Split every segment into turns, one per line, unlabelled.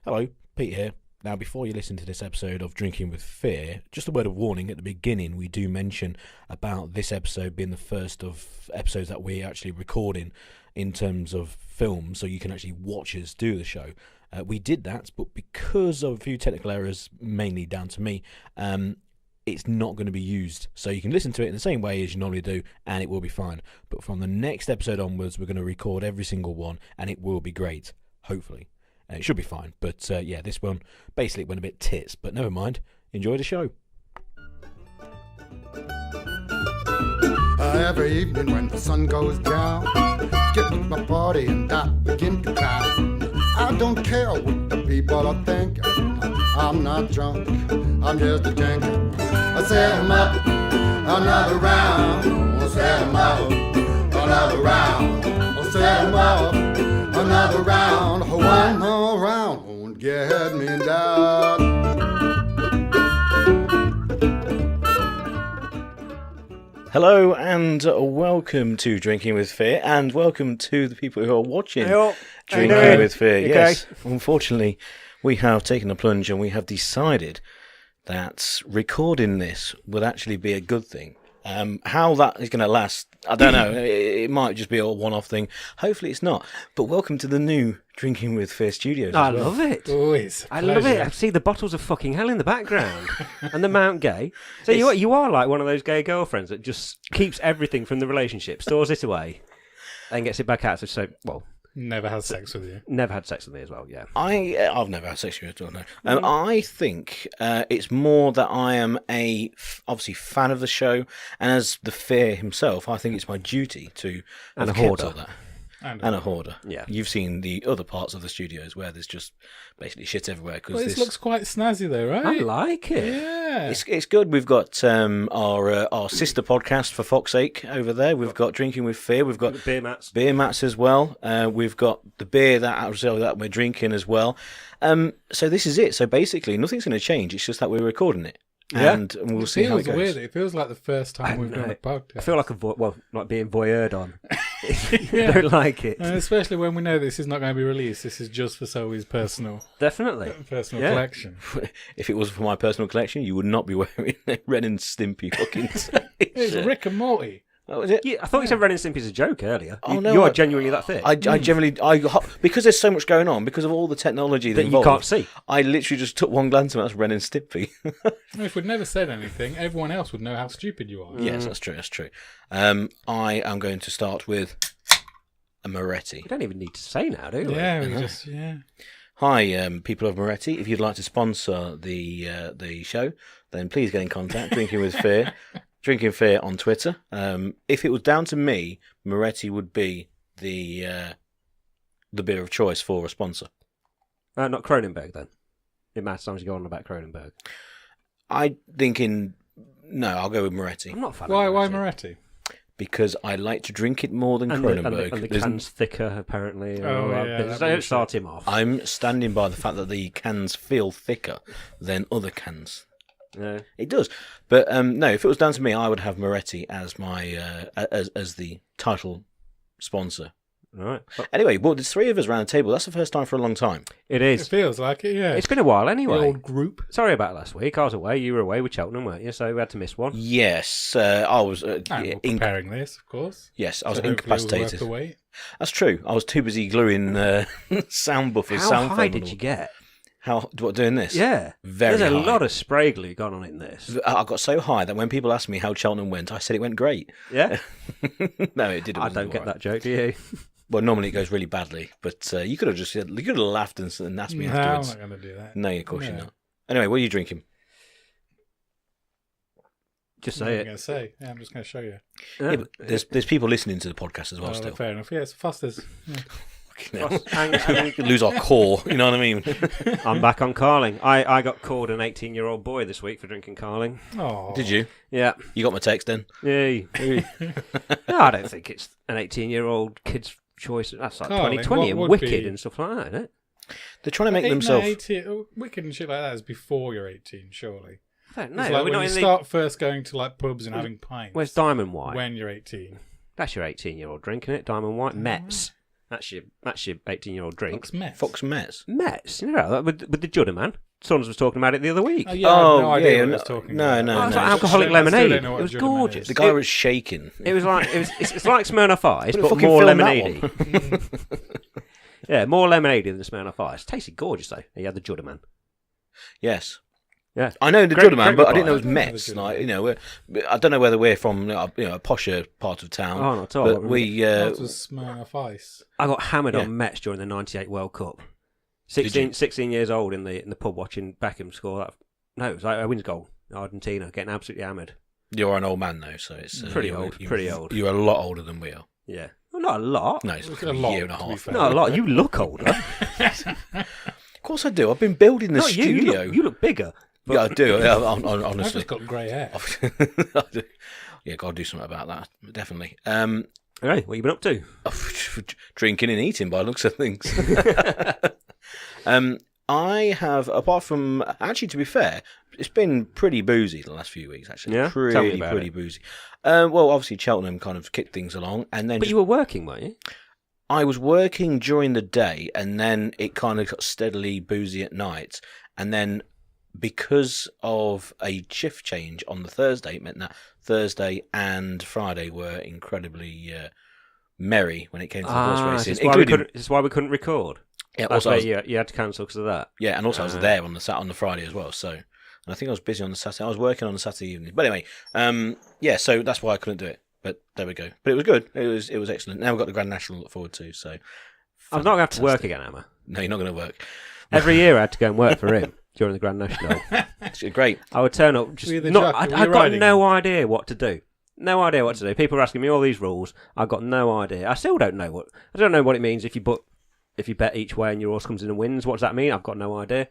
Hello, Pete here. Now, before you listen to this episode of Drinking with Fear, just a word of warning at the beginning. We do mention about this episode being the first of episodes that we're actually recording in terms of film, so you can actually watch us do the show. We did that, but because of a few technical errors, mainly down to me, it's not going to be used. So you can listen to it in the same way as you normally do, and it will be fine. But from the next episode onwards, we're going to record every single one, and it will be great, hopefully. It should be fine, but yeah, this one basically went a bit tits, but never mind. Enjoy the show.
Every evening when the sun goes down, get with my party and I begin to clown. I don't care what the people are thinking. I'm not drunk, I'm just a drinker. I set 'em up, another round. I'll set 'em up, another round. I'll set 'em up, another round. One more round won't get me down.
Hello and welcome to Drinking with Fear, and welcome to the people who are watching Drinking with Fear. Yes, unfortunately, we have taken a plunge and we have decided that recording this would actually be a good thing. How that is going to last, I don't know. It might just be a one-off thing. Hopefully it's not. But welcome to the new Drinking with Fear studios.
I love it.
Always.
I love it. I see the bottles of fucking hell in the background and the Mount Gay. So you are like one of those gay girlfriends that just keeps everything from the relationship, stores it away, and gets it back out. So
Never had sex with you.
never had sex with me as well. Yeah.
I've never had sex with you at all, no. I think it's more that I am obviously fan of the show, and as the Fear himself, I think it's my duty to
And
have
a
kept
hoarder.
all that. And a hoarder.
Yeah.
You've seen the other parts of the studios where there's just basically shit everywhere.
Well, this looks quite snazzy though, right?
I like it.
Yeah.
It's good. We've got our sister podcast, for fuck's sake, over there. We've got Drinking with Fear. We've got
Beer mats.
beer mats as well. We've got the beer that we're drinking as well. So this is it. So basically, nothing's going to change. It's just that we're recording it.
Yeah.
And we'll see how it goes.
Weird. It feels like the first time we've done a podcast.
I feel like like being voyeured on. I don't like it.
And especially when we know this is not going to be released. This is just for Zoe's personal
Definitely.
collection.
If it was for my personal collection, you would not be wearing a Ren and Stimpy fucking
It's Rick and Morty.
That was it.
Yeah, I thought you said Ren and Stimpy as a joke earlier.
Oh, no,
you are genuinely that thick.
I generally, because there's so much going on, because of all the technology
that you
involved,
can't see.
I literally just took one glance and that's Ren and Stimpy.
If we'd never said anything, everyone else would know how stupid you are.
Yes, that's true. I am going to start with a Moretti.
We don't even need to say now, do we?
Yeah, we just, yeah.
Hi, people of Moretti. If you'd like to sponsor the show, then please get in contact. Drinking with Fear, Drinking Fear on Twitter. If it was down to me, Moretti would be the beer of choice for a sponsor.
Not Cronenberg then. It matters times you go on about Cronenberg.
No, I'll go with Moretti.
I'm not a fan
Why
of
Moretti?
Because I like to drink it more than
And
Cronenberg.
the can's thicker, apparently. and
Oh,
all that
yeah,
business.
that'd be
Don't start him off.
I'm standing by the fact that the cans feel thicker than other cans.
Yeah.
It does, but no. If it was down to me, I would have Moretti as my as the title sponsor.
All right.
Anyway, well, there's three of us around the table. That's the first time for a long time.
It
It
is.
feels like it, yeah.
It's been a while
the
anyway.
old group.
Sorry about last week. I was away. You were away with Cheltenham, weren't you? So we had to miss one.
Yes, I was.
And we're preparing this, of course.
Yes, I was
So hopefully it was worth
incapacitated.
the wait.
That's true. I was too busy gluing sound buffers.
How
sound
high
foam
did
and
you
all.
get?
What, doing this?
Yeah.
Very
There's a
high.
lot of spray glue gone on in this.
I got so high that when people asked me how Cheltenham went, I said it went great.
Yeah?
No, it didn't.
I don't get that joke, do you?
Well, normally it goes really badly, but you could have just said, you could have laughed and asked me
No, I'm
afterwards.
not going to do that.
No, of course you're
No.
not. Anyway, what are you drinking?
Just
What
say
am I
it.
going to say? Yeah, I'm just going to show you.
Yeah, but there's people listening to the podcast as well.
Oh,
Still,
fair enough. Yeah, it's Foster's. Yeah.
Fucking hell.
Hang-
We lose our core. You know what I mean?
I'm back on Carling. I got called an 18-year-old boy this week for drinking Carling.
Oh.
Did you?
Yeah.
You got my text then?
Yay. No, I don't think it's an 18-year-old kid's choice. That's like
Carling,
2020 and
what would
Wicked
be-
and stuff like that, isn't it?
They're trying to make
No,
themselves.
18, Wicked and shit like that is before you're 18, surely.
I don't know.
It's
Are
like
we
when
not
you
in the-
start first going to like pubs and having pints.
Where's Diamond White?
When you're 18.
That's your 18-year-old drinking it. Diamond White. Mets. That's your 18-year-old drink.
Fox Mets.
Fox Mets.
Mets, you know, with the Judder man. Sons was talking about it the other week.
Oh, yeah, I have no idea
yeah,
what I was talking
no,
about.
no,
Oh, it's
no.
like alcoholic
I still
lemonade.
don't know what
It was
Judder Man
gorgeous.
is.
The guy was shaking.
It was like it's like Smirnoff Ice,
Put a
but
fucking
more
film that
lemonade. Yeah, more lemonade than the Smirnoff Ice. Tasted gorgeous though. He had the Judder man.
Yes.
Yeah,
I know the
Great-
Judder Man,
great
but I didn't know it was
reply.
Mets. Like, you know, I don't know whether we're from a posher part of town.
Oh, not at all.
But we,
That was Smirnoff Ice.
I got hammered
Yeah.
on Mets during the '98 World Cup.
Did you?
16 years old in the pub watching Beckham score that. No, it was like a wins goal. Argentina getting absolutely hammered.
you're an old man though, so it's
Pretty old.
You're a lot older than we are.
Yeah, well, not a lot.
No, it's
It's
like
a
a
lot,
year and a
to be
half.
fair.
Not a lot. You look older.
Of course I do. I've been building the
Not you.
studio.
You look bigger. But
Yeah, I do. Yeah,
I've
honestly.
just got grey hair.
I do. Yeah, got to do something about that. Definitely.
Okay, what you been up to?
Drinking and eating by the looks of things. I have, apart from, actually, to be fair, it's been pretty boozy the last few weeks, actually.
Yeah? Tell me about
Pretty
it.
boozy. Well, obviously, Cheltenham kind of kicked things along. And then
But you were working, weren't you?
I was working during the day, and then it kind of got steadily boozy at night. And then because of a shift change on the Thursday, it meant that Thursday and Friday were incredibly merry when it came to the horse racing.
This is why we couldn't record.
Yeah,
That's
also I
why
was,
you had to cancel because of that.
yeah, and also I was there on the Friday as well. So, and I think I was busy on the Saturday. I was working on the Saturday evening. But anyway, yeah, so that's why I couldn't do it. But there we go. But it was good. It was excellent. Now we've got the Grand National to look forward to. So,
I'm not going to have to work again, am I?
no, you're not going to work.
Every year I had to go and work for him during the Grand National.
It's great.
I would turn up, just
Were you the
not.
jockey? Were
I
you
got
riding
no
him?
idea what to do. No idea what to do. People are asking me all these rules. I got no idea. I still don't know what. I don't know what it means if you bet each way and your horse comes in and wins. What does that mean? I've got no idea.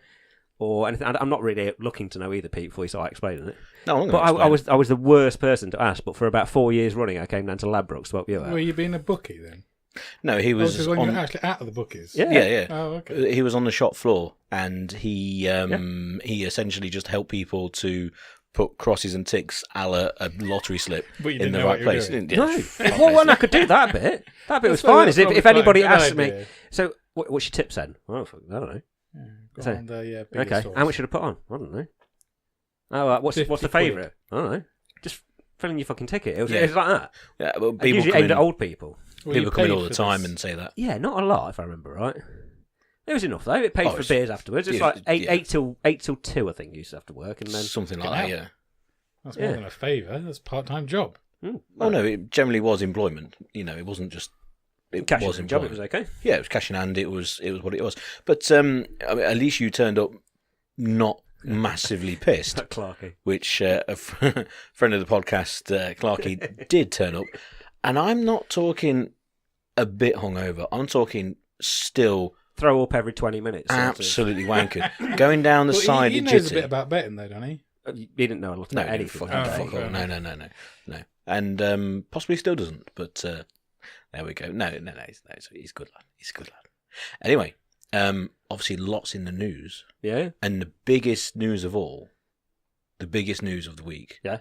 Or anything. I'm not really looking to know either, Pete, before you start explaining it.
No, I'm
But
gonna explain.
I was the worst person to ask. But for about 4 years running, I came down to Ladbrokes to help you out.
Were you being a bookie then?
No, he was
Because when
on.
you were actually at the bookies.
Yeah.
Yeah.
Oh, okay.
He was on the shop floor, and he essentially just helped people to put crosses and ticks a la a lottery slip
But you
in
didn't
the
know
right
what you were
place.
doing.
Yeah,
No.
obviously.
Well, when I could do that bit. That bit was
That's
fine. As if
probably
anybody
quite a good
asked me.
idea.
So, what's your tips then? Oh, fuck, I don't know.
Go
So-
on the biggest
Okay,
horse.
how much should I put on? I don't know. Oh, what's
50
the
quid.
favourite? I don't know. Just fill in your fucking ticket. It was
Yeah.
like that.
Yeah, well,
I
people
usually
come
aimed
in,
at old people.
Well, you
people come in
paid
all the
for
time
this.
and say that.
Yeah, not a lot if I remember right. It was enough though. It paid
Oh,
for
it's-
beers afterwards. It's
yeah,
like
yeah.
eight till 2, I think. You used to have to work, and then
Something like
Fucking
that,
hell.
yeah.
That's
Yeah.
more than a favour. That's a part-time job.
Oh no, it generally was employment. You know, it wasn't just. It
cash
was
in the job. It
employment.
was okay.
Yeah, it was cash in hand. It was what it was. But I mean, at least you turned up not massively pissed,
That Clarky.
which friend of the podcast, Clarky, did turn up. And I'm not talking a bit hungover. I'm talking still
Throw up every 20 minutes. sort of.
absolutely wankered. Going down the
Well,
side
he
of
knows a
Jitty.
bit about betting, though, don't he?
He didn't know a lot
No,
about anything.
fuck,
that
Oh,
day.
fuck all.
fair
No. And possibly still doesn't. But there we go. No. He's a good lad. He's a good lad. Anyway, obviously lots in the news.
Yeah.
And the biggest news of all, the biggest news of the week.
Yeah.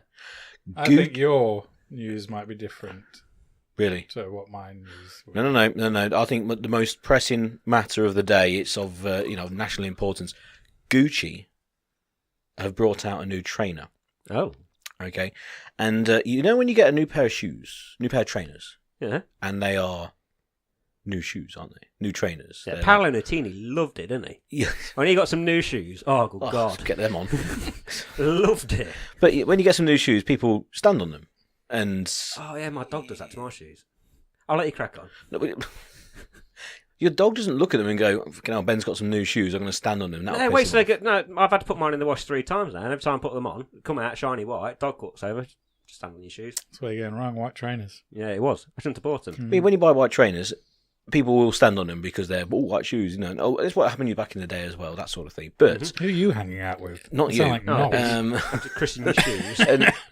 I
Goo-
think your news might be different
Really?
to what my news was.
No. I think the most pressing matter of the day, it's of national importance. Gucci have brought out a new trainer.
Oh.
Okay, and when you get a new pair of shoes, new pair of trainers,
Yeah.
and they are new shoes, aren't they? New trainers.
Yeah.
They're
Paolo Nutini loved it, didn't he?
Yeah.
When he got some new shoes, oh, good God.
Get them on.
Loved it.
But when you get some new shoes, people stand on them, and
Oh, yeah, my dog does that to my shoes. I'll let you crack on.
no, but- your dog doesn't look at them and go, "Fucking hell, Ben's got some new shoes. I'm going to stand on them." That'll
No,
piss
wait
him
till they
off.
get. No, I've had to put mine in the wash 3 times now, and every time I put them on, come out shiny white, dog walks over, just stand on your shoes.
That's where you're going wrong. White trainers.
Yeah, it was. I shouldn't have bought them.
I mean, when you buy white trainers, people will stand on them because they're white shoes, And that's what happened to you back in the day as well, that sort of thing. But
Who are you hanging out with?
Not
You sound
you.
like
Oh,
knobs.
Christian your shoes.
but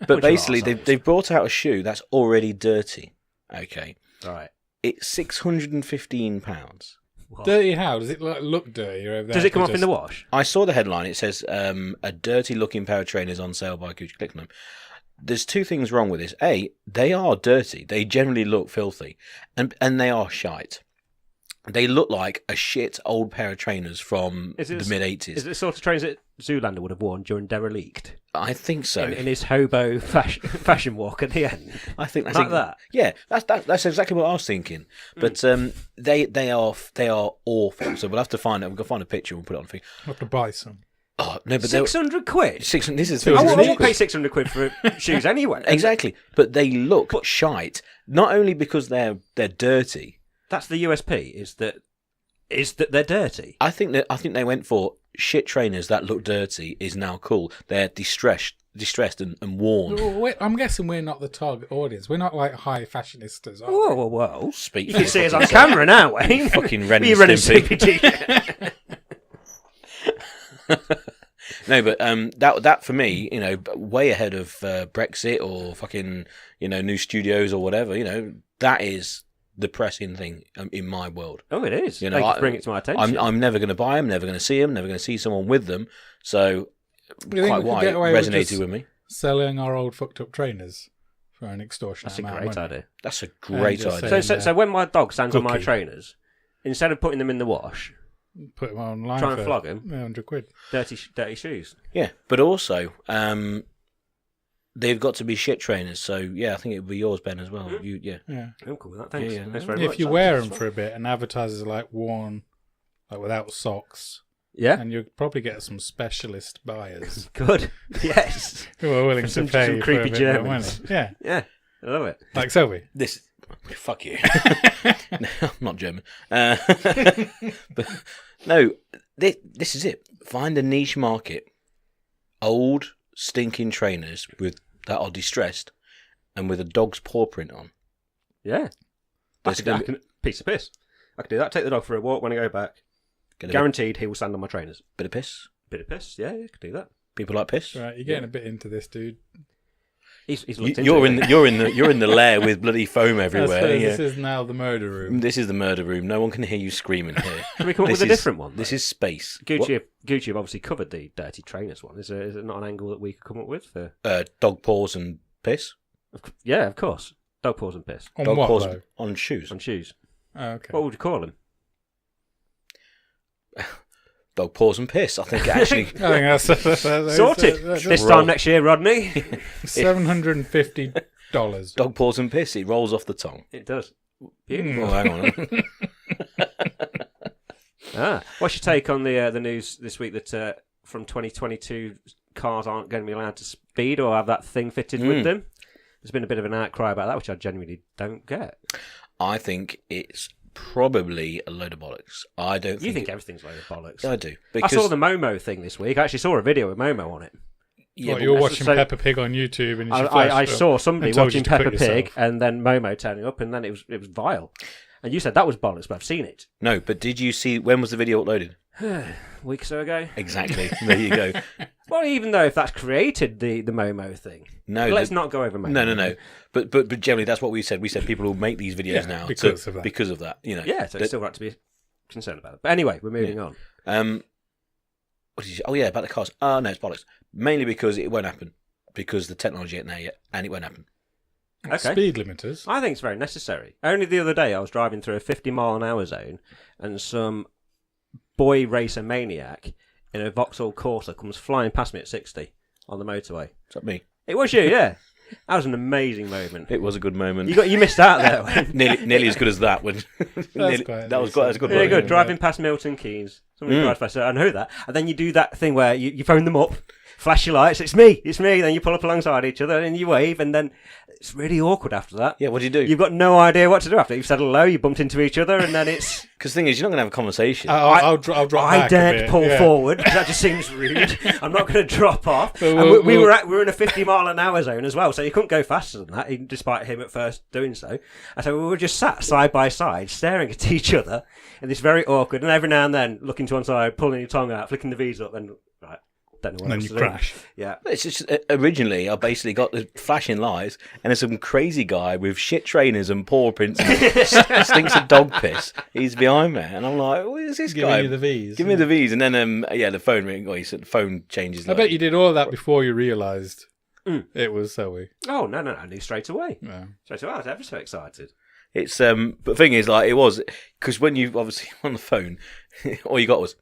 Bunch of
basically,
arseholes.
they've brought out a shoe that's already dirty. Okay,
Right.
it's £615.
Dirty how? Does it look dirty? Or
Does it come off in the wash?
I saw the headline. It says a dirty-looking pair of trainers on sale by Gucci. Click on them. There's 2 things wrong with this. A, they are dirty. They generally look filthy, and they are shite. They look like a shit old pair of trainers from
Is it
the mid-'80s.
Is it the sort of trainers that Zoolander would have worn during Derelict?
I think so.
In his hobo fashion walk at the end?
I think that's
Like that?
Yeah, that's exactly what I was thinking. But they are awful. So we'll have to find it. We'll go find a picture and we'll put it on.
I have to buy some.
Oh no, but
600 quid?
This is
I won't
600
pay 600 quid for shoes anyway.
Exactly, but they look shite. Not only because they're dirty.
That's the USP. Is that they're dirty.
I think they went for shit trainers that look dirty is now cool. They're distressed and worn.
I'm guessing we're not the target audience. We're not like high fashionistas. Are we?
Whoa.
Speak.
You can see us on camera now, Wayne.
Fucking Ren and
You're running
Stimpy.
CPG.
No, but that for me, way ahead of Brexit or fucking new studios or whatever. That is the pressing thing in my world.
Oh, it is. Thank you for bringing it to my attention.
I'm never going to buy them, never going to see them, never going to see someone with them. So
You think
quite
we could
why
get
it
away with
resonated
just
with me.
Selling our old fucked up trainers for an extortion.
That's a great idea.
That's a great
just
idea.
So when my dog stands on my
Cookie.
trainers, instead of putting them in the wash,
Put them online.
try and
for
flog him.
100 quid.
Dirty shoes.
Yeah, but also they've got to be shit trainers. So yeah, I think it would be yours, Ben, as well.
Yeah.
I'm cool with that. Thanks.
Yeah.
Thanks very much.
If you wear them for a bit and advertisers are like worn, like without socks,
Yeah.
and you'll probably get some specialist buyers
Good. Yes.
who are willing
Some
to pay
creepy
for a bit more
Germans.
money. Yeah,
Yeah. I love it.
like Sylvie.
This, fuck you. No, I'm not German. But no, this is it. Find a niche market. Old stinking trainers that are distressed and with a dog's paw print on.
Yeah. Piece of piss. I could do that. Take the dog for a walk when I go back. Guaranteed he will stand on my trainers.
Bit of piss.
Bit of piss. Yeah, I could do that.
People like piss.
Right, you're getting a bit into this, dude.
He's looked into
You're
it.
you're in the lair with bloody foam
I
everywhere.
suppose
Yeah.
this is now the murder room.
This is the murder room. No one can hear you screaming here.
Can we come up with a different one?
This is space.
Gucci have obviously covered the dirty trainers one. Is it not an angle that we could come up with? For...
Dog paws and piss.
Yeah, of course. Dog paws and piss.
On
Dog
what,
paws
though?
on shoes.
On shoes.
Oh, okay.
What would you call them?
Dog paws and piss. I think actually.
I think that's
Sorted. This time next year, Rodney.
$750.
Dog paws and piss. It rolls off the tongue.
It does. Beautiful.
Oh, hang on.
What's your take on the news this week that from 2022 cars aren't going to be allowed to speed or have that thing fitted with them? There's been a bit of an outcry about that, which I genuinely don't get.
I think it's probably a load of bollocks. I don't.
You think everything's a load of bollocks?
I do.
I
Because,
saw the Momo thing this week. I actually saw a video with Momo on it.
Yeah,
What,
but
you were watching
so-
Peppa Pig on YouTube and
I saw somebody
and told
watching
you to cut
Peppa Pig
yourself.
and then Momo turning up, and then it was vile. And you said that was bollocks, but I've seen it
no, but did you see when was the video uploaded?
a week or so ago.
Exactly. There you go.
Well, even though if that's created the Momo thing,
No,
let's not go over Momo.
No. But generally, that's what we said. We said people will make these videos now
because of that.
Because of that.
Yeah, so it's still right to be concerned about it. But anyway, we're moving on.
What did you say? Oh yeah, about the cars. No, it's bollocks. Mainly because it won't happen. Because the technology ain't there yet, and it won't happen.
Okay.
Speed limiters.
I think it's very necessary. Only the other day I was driving through a 50-mile-an-hour zone and some boy racer maniac in a Vauxhall Corsa comes flying past me at 60 on the motorway.
Is that me?
It was you, yeah. That was an amazing moment.
It was a good moment.
You missed out there.
nearly as good as that. That was quite as good.
Very
wasn't
good.
it?
Driving past Milton Keynes. Somebody drives past. I know that. And then you do that thing where you phone them up, flash your lights. It's me. Then you pull up alongside each other and you wave, and then it's really awkward after that.
Yeah, what do you do?
You've got no idea what to do after. You've said hello, you bumped into each other, and then it's...
Because the thing is, you're not going to have a conversation.
I'll drop back
I
a
daren't
bit,
pull
yeah.
forward, because that just seems rude. I'm not going to drop off.
But
And we were in a 50-mile-an-hour zone as well, so you couldn't go faster than that, despite him at first doing so. And so we were just sat side by side, staring at each other, in this very awkward, and every now and then looking to one side, pulling your tongue out, flicking the V's up, and right, don't know what
And then
else
you
to do.
crash.
Yeah.
It's just originally I basically got the flashing lights and there's some crazy guy with shit trainers and paw prints and stinks of dog piss. He's behind me and I'm like, what is this
Giving
guy?
you the V's.
Give me the V's and then the phone ring. Well, he said the phone changes.
I bet you did all that before you realised it was Zoe.
Oh, no, I knew straight away.
Yeah.
Straight away, I was ever so excited.
It's but the thing is, like, it was because when you obviously on the phone, all you got was.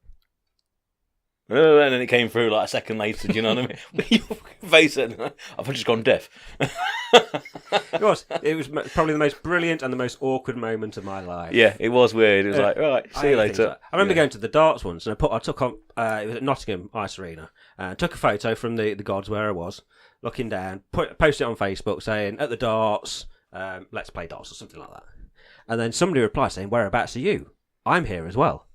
And then it came through like a second later. Do you know what I mean? With your face, I've just gone deaf.
It was. It was probably the most brilliant and the most awkward moment of my life.
Yeah, it was weird. It was like, right, see you later.
Like I remember going to the darts once, and I took on. It was at Nottingham Ice Arena. Took a photo from the gods where I was, looking down. Posted it on Facebook saying at the darts, let's play darts or something like that. And then somebody replied saying, "Whereabouts are you? I'm here as well."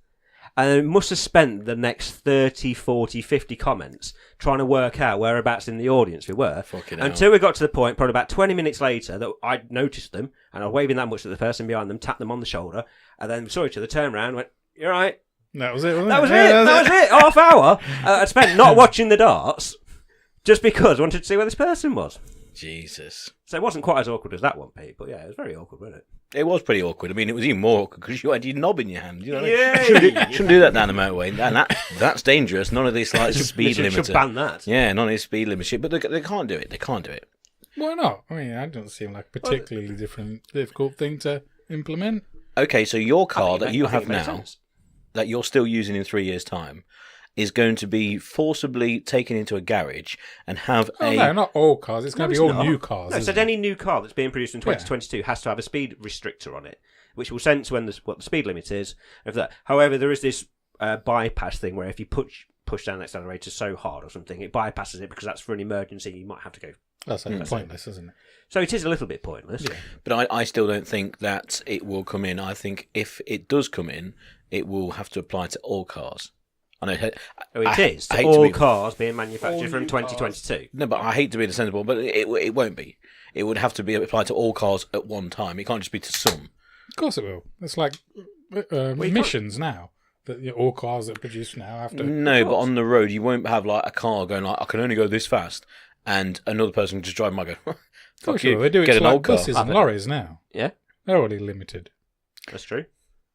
And must have spent the next 30, 40, 50 comments trying to work out whereabouts in the audience we were. Until we got to the point, probably about 20 minutes later, that I noticed them, and I was waving that much at the person behind them, tapped them on the shoulder, and then we saw each other, turned around, went, "You're right."
That was it, wasn't
That
it?
was it. That was it. Half hour I spent not watching the darts just because I wanted to see where this person was.
Jesus.
So it wasn't quite as awkward as that one, Pete, but yeah, it was very awkward, wasn't it?
It was pretty awkward. I mean, it was even more awkward because you had your knob in your hand. You know what
Yeah.
I mean? Shouldn't do that down the motorway. And that's dangerous. None of this like speed limiter.
Should ban that.
Yeah, none of this speed limit shit. But they can't do it. They can't do it.
Why not? I mean, that doesn't seem like a particularly difficult thing to implement.
Okay, so your car that you
I think
have
it makes
now,
sense.
that you're still using in 3 years' time, is going to be forcibly taken into a garage and have
No, not all cars. It's going to be all
not.
new cars.
No,
isn't
so
it?
any new car that's being produced in 2022 has to have a speed restrictor on it, which will sense what the speed limit is of that. However, there is this bypass thing where if you push down the accelerator so hard or something, it bypasses it because that's for an emergency. You might have to go.
That's pointless, isn't it?
So it is a little bit pointless.
Yeah.
But I still don't think that it will come in. I think if it does come in, it will have to apply to all cars. I know.
It is
I
to
hate
all
be-
cars being manufactured
All
from
new
2022.
No, but I hate to be the sensible, but it won't be. It would have to be applied to all cars at one time. It can't just be to some.
Of course it will. It's like emissions now. That all cars that are produced now have to.
No, but on the road, you won't have like a car going like, I can only go this fast, and another person just driving by go, fuck you,
They do it
get
to
an
like
old car.
buses and lorries now.
Yeah,
They're already limited.
that's true.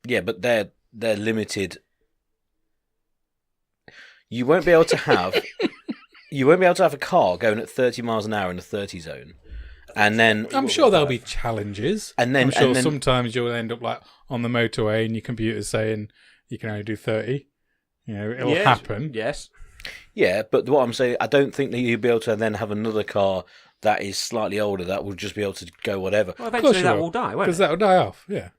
Yeah, but they're limited. You won't be able to have a car going at 30 miles an hour in a 30 zone, and then
I'm sure there'll be challenges.
And then-
I'm sure
and then-
sometimes you'll end up like on the motorway and your computer's saying you can only do 30. You know, it'll happen.
Yes.
yeah. But what I'm saying, I don't think that you'll be able to then have another car that is slightly older that will just be able to go whatever.
Well,
Of course
eventually
you
that will die, won't
because
it?
that'll die off. Yeah.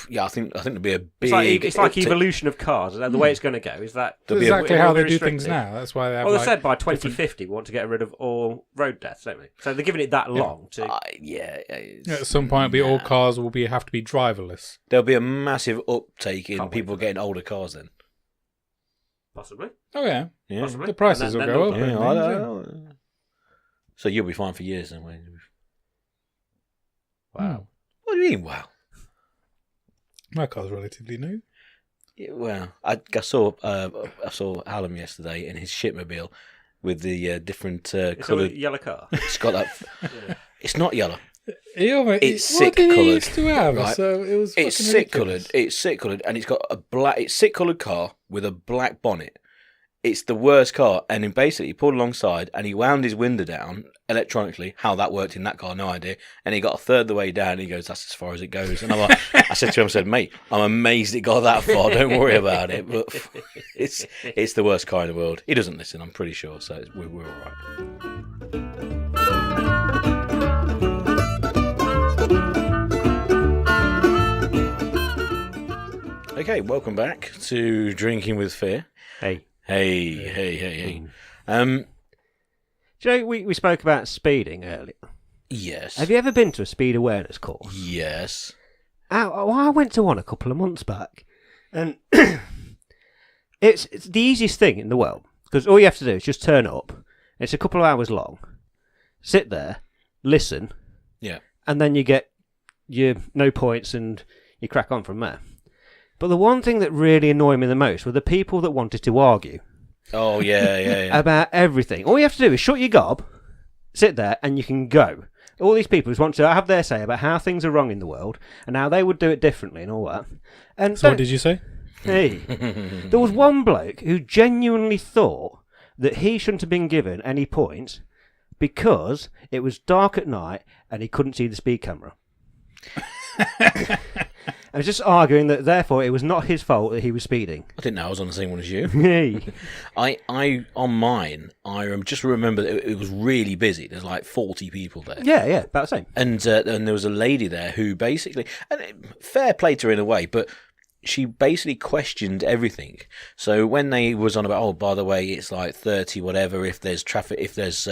Yeah, I think there'll be a big.
It's like
uptick.
evolution of cars. The way it's going to go is that
There'll
That's
be a-
exactly
it
how
will
they
be
do things
restricted.
now. That's why they have.
Well, they
like,
said by
different-
2050 we want to get rid of all road deaths, don't we? So they're giving it that long to.
Yeah, it's-
At some point, all cars will have to be driverless.
there'll be a massive uptake in
Can't wait
people
for that.
getting older cars then.
Possibly.
Oh yeah,
Yeah.
Possibly.
the prices
And
will
then
go
they'll-
up.
Yeah,
and
I
things,
don't know. So you'll be fine for years then. Wayne.
Wow.
What do you mean? Wow.
My car's relatively new.
Yeah, well, I saw Hallam yesterday in his shipmobile with the different
It's a
coloured.
yellow car.
It's got that. It's not yellow.
It's
sick
what did he
coloured,
used to have?
right?
So it was.
It's
fucking
sick
ridiculous.
coloured. It's sick coloured, and it's got a black. It's sick coloured car with a black bonnet. It's the worst car, and he basically pulled alongside and he wound his window down electronically. How that worked in that car, no idea. And he got a third of the way down. And he goes, "That's as far as it goes." And I'm like, I said to him, "I said, mate, I'm amazed it got that far. Don't worry about it." But it's the worst car in the world. He doesn't listen, I'm pretty sure. So we're all right. Okay, welcome back to Drinking with Fear.
Hey.
Hey.
Do you know, we spoke about speeding earlier.
Yes.
Have you ever been to a speed awareness course?
Yes.
I went to one a couple of months back, and it's the easiest thing in the world, because all you have to do is just turn up. It's a couple of hours long. Sit there, listen,
Yeah.
and then you get your no points and you crack on from there. But the one thing that really annoyed me the most were the people that wanted to argue
Oh, yeah.
about everything. All you have to do is shut your gob, sit there, and you can go. All these people just want to have their say about how things are wrong in the world and how they would do it differently and all that. And
So what did you say?
Hey, there was one bloke who genuinely thought that he shouldn't have been given any points because it was dark at night and he couldn't see the speed camera. I was just arguing that therefore it was not his fault that he was speeding.
I didn't know I was on the same one as you.
Hey.
I on mine, just remember that it was really busy. There's like 40 people there.
Yeah, about the same.
And there was a lady there who basically, fair play to her in a way, but she basically questioned everything. So when they was on about, oh, by the way, it's like 30 whatever, if there's traffic, if there's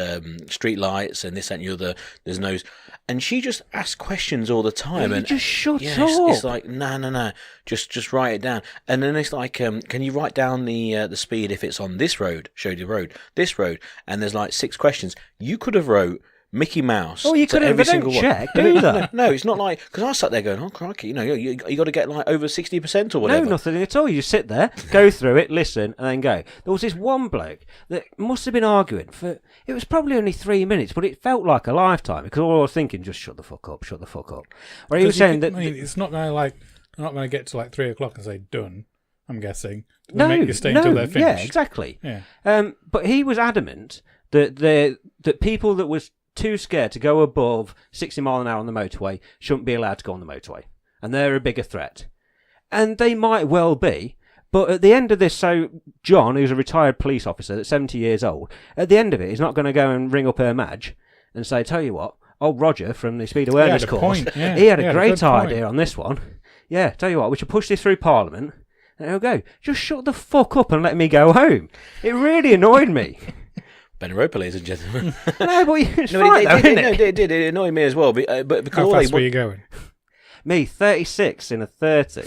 street lights and this and the other, there's no... And she just asked questions all the time.
You
and
just shut
yeah,
up.
It's like, no, just write it down. And then it's like, can you write down the speed if it's on this road, showed you the road, this road, and there's like 6 questions. You could have wrote Mickey Mouse.
Oh, you could have,
every
but don't
single
check,
one.
do that.
No, it's not like, because I sat there going, oh crikey, you got to get like over 60% or whatever.
No, nothing at all. You sit there, go through it, listen, and then go. There was this one bloke that must have been arguing for, it was probably only 3 minutes, but it felt like a lifetime, because all I was thinking, just shut the fuck up. Where he was saying that...
it's not going to not going to get to like 3 o'clock and say done, I'm guessing.
No,
make you stay until they're finished.
Yeah, exactly.
Yeah.
But he was adamant that people that was too scared to go above 60 mile an hour on the motorway shouldn't be allowed to go on the motorway. And they're a bigger threat. And they might well be. But at the end of this, so John, who's a retired police officer that's 70 years old, at the end of it, he's not going to go and ring up her Madge and say, tell you what, old Roger from the Speed Awareness course, he had a great idea on this one. Yeah, tell you what, we should push this through Parliament. And he'll go, just shut the fuck up and let me go home. It really annoyed me.
Benaropa, ladies and gentlemen.
No, but it's fine,
it did annoy me as well. But because
how fast were you going?
Me, 36 in a 30.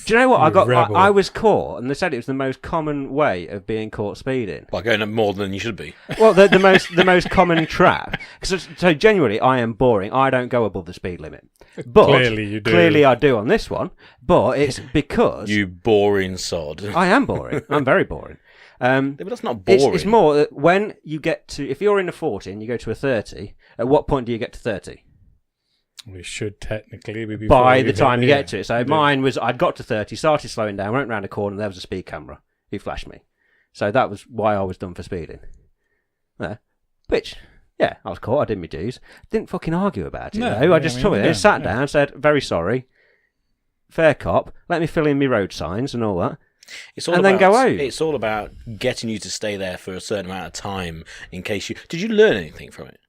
Do you know what? I was caught, and they said it was the most common way of being caught speeding.
By going up more than you should be.
Well, the most common trap. So genuinely, I am boring. I don't go above the speed limit. But
Clearly you do.
Clearly I do on this one. But it's because
You boring sod.
I am boring. I'm very boring.
But that's not boring.
It's more that when you get to, if you're in a 40 and you go to a 30, at what point do you get to 30?
We should technically be
by the time you get to it. So mine was, I'd got to 30, started slowing down, went round a corner, and there was a speed camera. He flashed me. So that was why I was done for speeding. Which, yeah, I was caught, I did my dues. Didn't fucking argue about it, though. I just took it, sat down, said, very sorry, fair cop, let me fill in my road signs and all that. Then go home.
It's all about getting you to stay there for a certain amount of time in case you... Did you learn anything from it?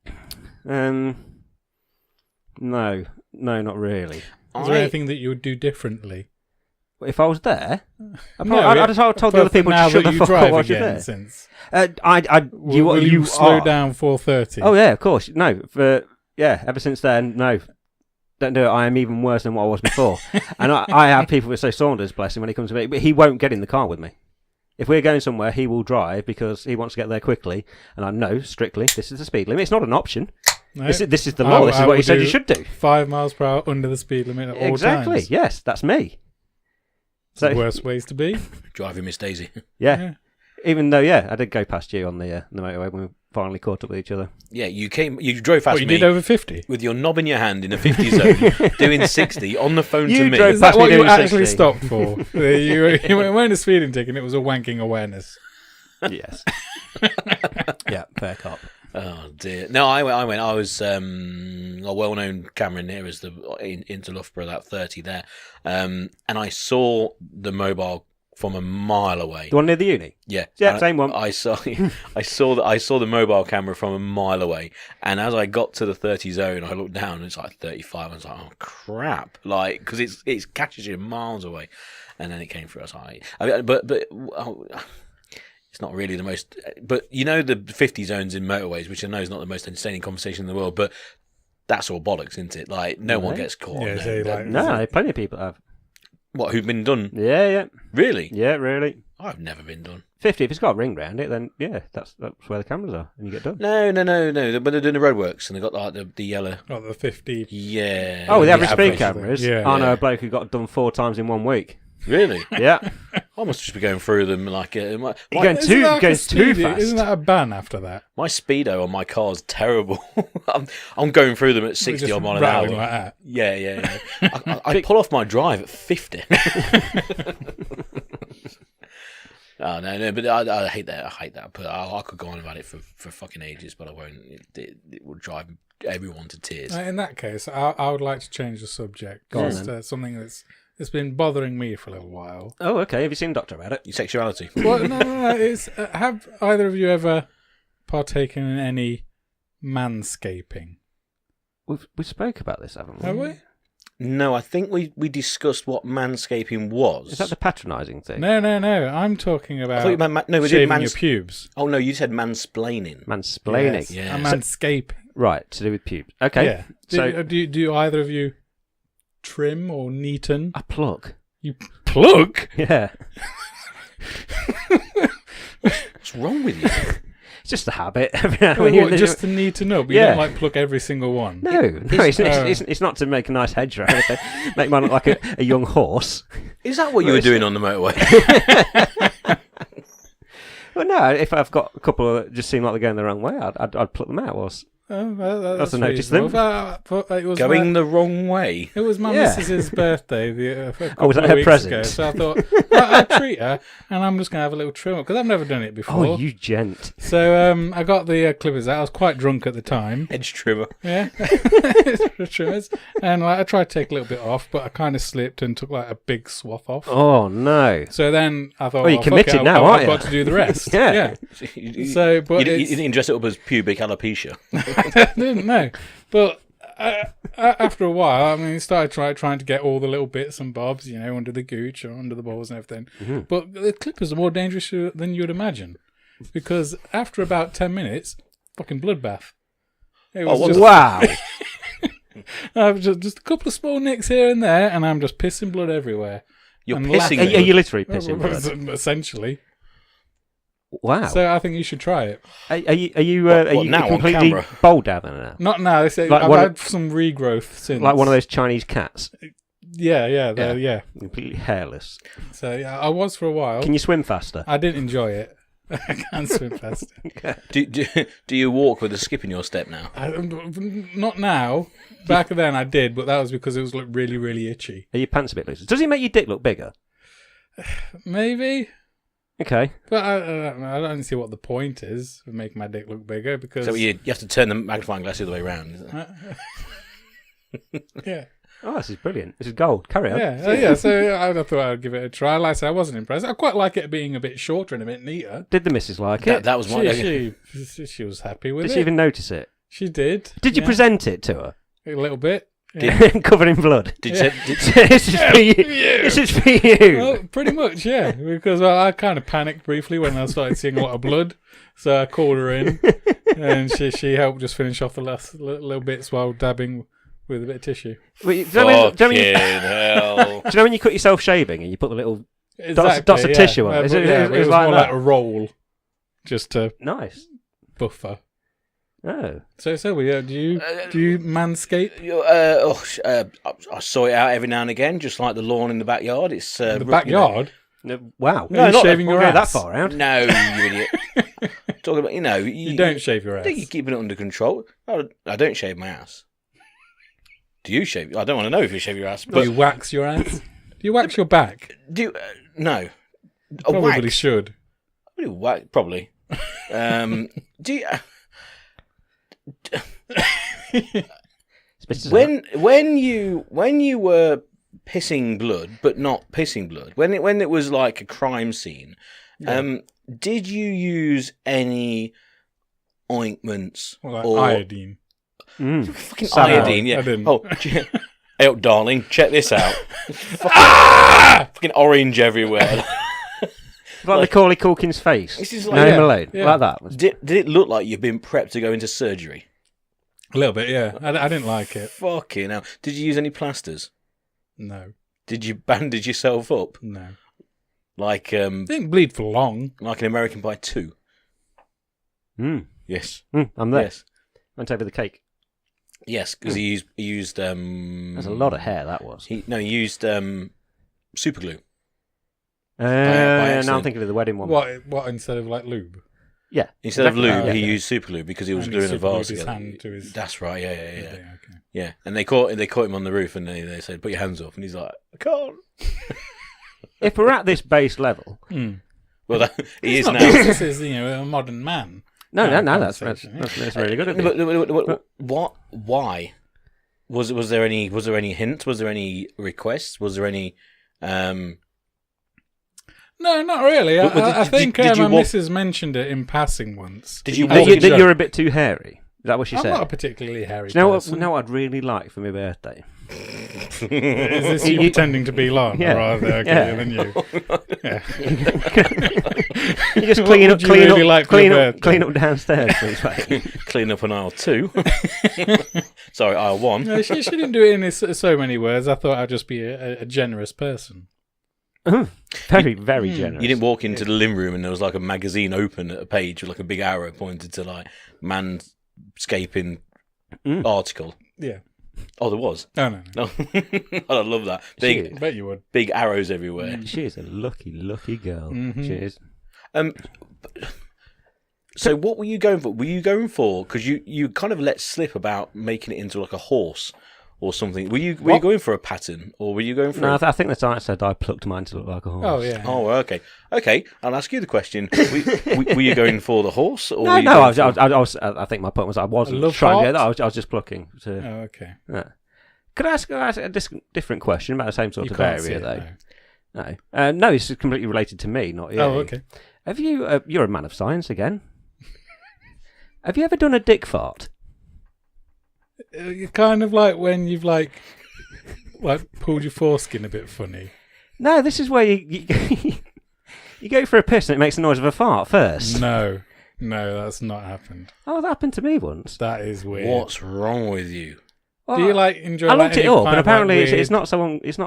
No, not really.
Is there anything that you would do differently?
If I was there, I'd have told the other people to shut the fuck up while you're there.
Since
will
you slow down 4:30?
Oh yeah, of course. No, ever since then, no. Don't do it. I am even worse than what I was before. And I have people with, say, Saunders, bless him, when he comes to me, but he won't get in the car with me. If we're going somewhere, he will drive because he wants to get there quickly. And I know, strictly, this is the speed limit. It's not an option. No. This is the law. This is what you said you should do.
5 miles per hour under the speed limit at all times.
Exactly, yes, that's me.
So, the worst ways to be.
Driving Miss Daisy.
Yeah. Even though, I did go past you on the motorway when we finally caught up with each other.
Yeah, you drove past me.
You did over 50?
With your knob in your hand in a 50 zone, doing 60 on the phone to me.
Is that what you actually stopped for? you weren't a speeding ticket, it was a wanking awareness.
Yes. Yeah, fair cop.
Oh dear! No, I went. I was a well-known camera near us, into Loughborough, that 30 there, and I saw the mobile from a mile away.
The one near the uni?
Yeah,
same one.
I saw the mobile camera from a mile away, and as I got to the 30 zone, I looked down and it's like 35. I was like, oh crap! Like, because it catches you miles away, and then it came through. It's not really the most, but you know the 50 zones in motorways, which I know is not the most entertaining conversation in the world, but that's all bollocks, isn't it? Like, no one gets caught.
No, plenty of people have.
What, who've been done?
Yeah.
Really?
Yeah, really.
I've never been done.
50, if it's got a ring round it, then that's where the cameras are, and you get done.
No. But they're doing the roadworks, and they've got like the yellow.
Oh, the 50.
Yeah.
Oh, the average speed cameras?
Yeah.
I know a bloke who got done 4 times in 1 week.
Really?
Yeah.
I must just be going through them like...
You're going too fast.
Isn't that a ban after that?
My speedo on my car is terrible. I'm going through them at 60 odd mile an hour.
Like that.
Yeah. I pull off my drive at 50. Oh no, but I hate that. I hate that. But I could go on about it for fucking ages, but I won't. It will drive everyone to tears.
In that case, I would like to change the subject.
Go on,
Just, something that's been bothering me for a little while.
Oh, okay. Have you seen Doctor about it?
Your sexuality.
Well, no. It's have either of you ever partaken in any manscaping?
We spoke about this, haven't we?
Have we?
No, I think we discussed what manscaping was.
Is that the patronising thing?
No. I'm talking
I
about
thought you meant no, we did
shaving your pubes.
Oh no, you said mansplaining.
Mansplaining.
Yes,
Yeah.
a manscaping.
Right, to do with pubes. Okay.
Yeah.
So
Do either of you trim or neaten?
a plug.
You plug?
Yeah.
What's wrong with you?
It's just a habit.
Just to neaten up. You
Yeah.
don't like plug every single one.
No, it's not to make a nice hedgerow. Make mine look like a young horse.
Is that what you were doing on the motorway?
Well, no, if I've got a couple that just seem like they're going the wrong way, I'd pluck them out.
Oh, well,
That's a notice them.
It was
Going the wrong way.
It was my
Yeah.
missus's birthday. A
was
couple
that
of
her
weeks
present?
ago, so I thought I'll treat her, and I'm just going to have a little trim because I've never done it before.
Oh, you gent.
So I got the clippers out. I was quite drunk at the time.
Edge trimmer.
Yeah, trimmers, and I tried to take a little bit off, but I kind of slipped and took like a big swath off.
Oh, no.
So then I thought,
Well, you're
fuck
committed
it,
now,
I've
aren't you?
got to do the rest.
Yeah.
So, but
you
it's-
didn't dress it up as pubic alopecia.
I didn't know. But after a while, I mean, he started trying to get all the little bits and bobs, under the gooch or under the balls and everything.
Mm-hmm.
But the clippers are more dangerous than you'd imagine. Because after about 10 minutes, fucking bloodbath. It was
Wow.
just a couple of small nicks here and there, and I'm just pissing blood everywhere.
You're
And
pissing.
Are you literally pissing blood?
Essentially.
Wow.
So I think you should try it.
Are you
what, now on
completely
camera?
bowled down now?
Not now.
Like
I've
one-
had some regrowth since.
Like one of those Chinese cats,
Yeah.
completely hairless.
So yeah, I was for a while.
Can you swim faster?
I didn't enjoy it. I can't swim fast.
Do you walk with a skip in your step now?
Not now. Back then I did, but that was because it was like really, really itchy.
Are your pants a bit loose? Does it make your dick look bigger?
Maybe.
Okay.
But I don't see what the point is of making my dick look bigger because...
So you have to turn the magnifying glass the other way around. Isn't it?
yeah.
Oh, this is brilliant. This is gold. Carry on.
Yeah. So I thought I'd give it a try. Like I said, I wasn't impressed. I quite like it being a bit shorter and a bit neater.
Did the missus like it?
That was my.
She was happy with
Did
it.
she even notice it?
She did.
Did you present it to her?
A little bit. Yeah.
Covered in blood.
Did
This is for you. This is for you.
Well, pretty much, yeah. Because I kind of panicked briefly when I started seeing a lot of blood. So I called her in, and she helped just finish off the last little bits while dabbing with a bit of tissue.
Wait, do you know
Fucking
when
hell.
do you know when you cut yourself shaving and you put the little
Exactly,
dots of tissue on it?
But
It
it was
like
more
that?
like a roll, just to
Nice.
buffer.
Oh.
So do you manscape?
I sort it out every now and again, just like the lawn in the backyard. It's
The backyard?
No, wow.
No,
not
shaving your
We'll go
ass.
that far around.
No, you idiot. Talking about,
You don't shave your ass.
You're keeping it under control. I don't shave my ass. Do you shave? I don't want to know if you shave your ass.
Do
But
you wax your ass? Do you wax your back?
do you, no.
Probably
Wax.
should.
Probably. Do you? When you were pissing blood, but not pissing blood, when it was like a crime scene, did you use any ointments
Or like
or
iodine.
fucking
Salad.
iodine? Yeah.
I didn't.
Oh, hey, darling, check this out. Fucking orange everywhere.
Like Macaulay Culkin's face.
This is
No,
like-
Home Alone.
yeah.
Like that.
Did it look like you've been prepped to go into surgery?
A little bit, yeah. I didn't like it.
Fucking hell. Did you use any plasters?
No.
Did you bandage yourself up
No.
like
Didn't bleed for long.
an American Pie 2? Yes.
I'm there.
Yes.
Went over the cake.
Yes, because he used
There's a lot of hair, that was.
he used super glue.
Now
accident.
I'm thinking of the wedding one.
What instead of like lube?
Yeah.
Instead of
exactly.
lube, he
Yeah.
used super glue because he was
And he
gluing a
super glued
vase
his
together.
hand to his-
That's right. Yeah.
Okay.
Yeah. And they caught him on the roof, and they said, "Put your hands off," and he's like, "I can't."
If we're at this base level,
Well, he is
It's not
now.
because this is, a modern man.
No, that's
conversation, yeah.
that's really good. Of you.
What? Why? Was there any hints? Was there any requests? Was there any?
No, not really. I think
did you
my
walk-
missus mentioned it in passing once.
Did you
That
walk into
you're a bit too hairy. Is that what she
I'm
said?
not a particularly hairy
Do you know what?
person.
Know what I'd really like for my birthday?
Is this you pretending to be Lana
Yeah.
rather
Yeah.
than you? Yeah.
You just
What
clean up,
would you really like for your birthday?
clean up downstairs, please, mate.
clean up on aisle 2? Sorry, aisle 1.
No, she didn't do it in so many words. I thought I'd just be a generous person.
Very, very generous.
You didn't walk into the living room and there was like a magazine open at a page with like a big arrow pointed to like Manscaping article.
Yeah.
Oh, there was.
Oh, no.
No, I love that.
I bet you would.
Big arrows everywhere.
She is a lucky, lucky girl.
Mhm.
She is.
So what were you going for? Were you going for, because you kind of let slip about making it into like a horse or something? Were you going for a pattern, or were you going for?
No, I think the site said I plucked mine to look like a horse.
Oh, yeah.
Oh, okay. I'll ask you the question. Were you going for the horse, or
No,
were you
no.
going
I think my point was I wasn't
love
trying to get
heart?
that. I was just plucking.
Oh, okay.
Yeah. Could I ask a different question about the same sort
You
of
can't see
area,
it,
though?
no.
No. No, it's completely related to me, not you.
Oh, okay.
Have you? You're a man of science again. Have you ever done a dick fart?
You're kind of like when you've like pulled your foreskin a bit funny.
No, this is where you you go for a piss and it makes the noise of a fart first.
No, that's not happened.
Oh, that happened to me once.
That is weird.
What's wrong with you?
Well,
Do you enjoy?
I looked it
any
up,
kind
and
of,
apparently
weird...
it's not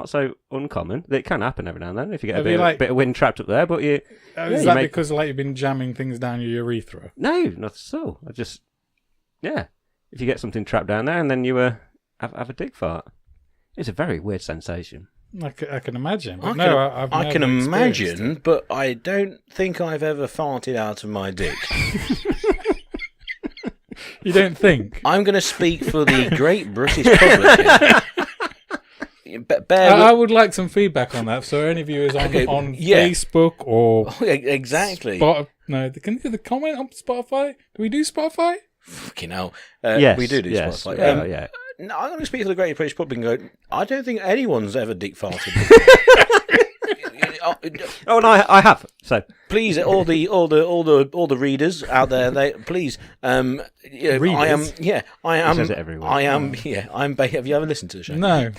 so uncommon. It can happen every now and then if you get
Have
a
you,
bit of wind trapped up there. But
Is
you
that
make-
because you've been jamming things down your urethra?
no, not at all. If you get something trapped down there and then you have a dick fart, it's a very weird sensation.
I can imagine. But
I can
never experienced it.
imagine, but I don't think I've ever farted out of my dick.
You don't think?
I'm going to speak for the great British public here.
I would like some feedback on that. So any viewers on Facebook or
exactly.
can you do the comment on Spotify? Do we do Spotify?
Fucking hell.
Yes,
we do
yes,
Spotify.
yeah.
No, I'm going to speak for the great British public and go, I don't think anyone's ever dick farted.
Oh, and I have. So
Please, all the readers out there, please. I am.
says it everywhere.
I am. Yeah, I'm. Have you ever listened to the show?
No.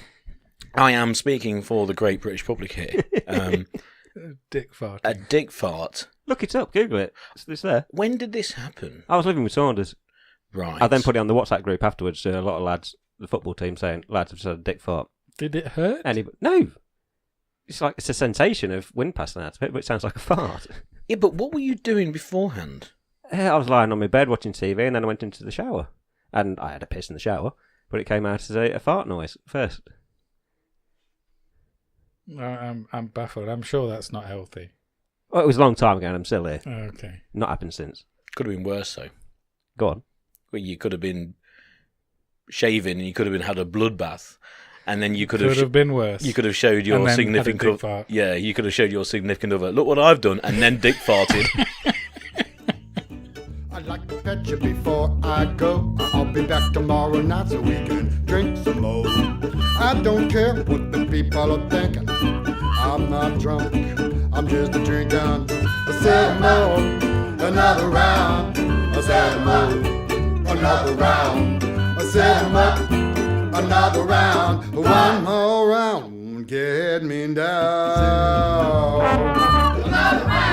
I am speaking for the great British public here.
Dick fart.
A dick fart.
look it up, Google it. It's there.
When did this happen?
I was living with Saunders.
Right.
I then put it on the WhatsApp group afterwards. A lot of lads, the football team, saying, "Lads, I've just had a dick fart."
Did it hurt?
No. It's a sensation of wind passing out of it, but it sounds like a fart.
Yeah, but what were you doing beforehand?
I was lying on my bed watching TV, and then I went into the shower, and I had a piss in the shower, but it came out as a fart noise first.
I'm baffled. I'm sure that's not healthy.
Well, it was a long time ago, and I'm still here.
Okay.
Not happened since.
Could have been worse, though.
Go on.
Well, you could have been shaving, and you could have had a bloodbath, and then you could
have been worse.
You could have showed your
And then
significant
had a dick fart.
Yeah, you could have showed your significant other. Look what I've done, and then dick farted.
I'd like to pet you before I go. I'll be back tomorrow night so we can drink some more. I don't care what the people are thinking. I'm not drunk, I'm just a drinking. I said more, another round. I said more, another round. I said more, another round. One more round, get me down. Another round.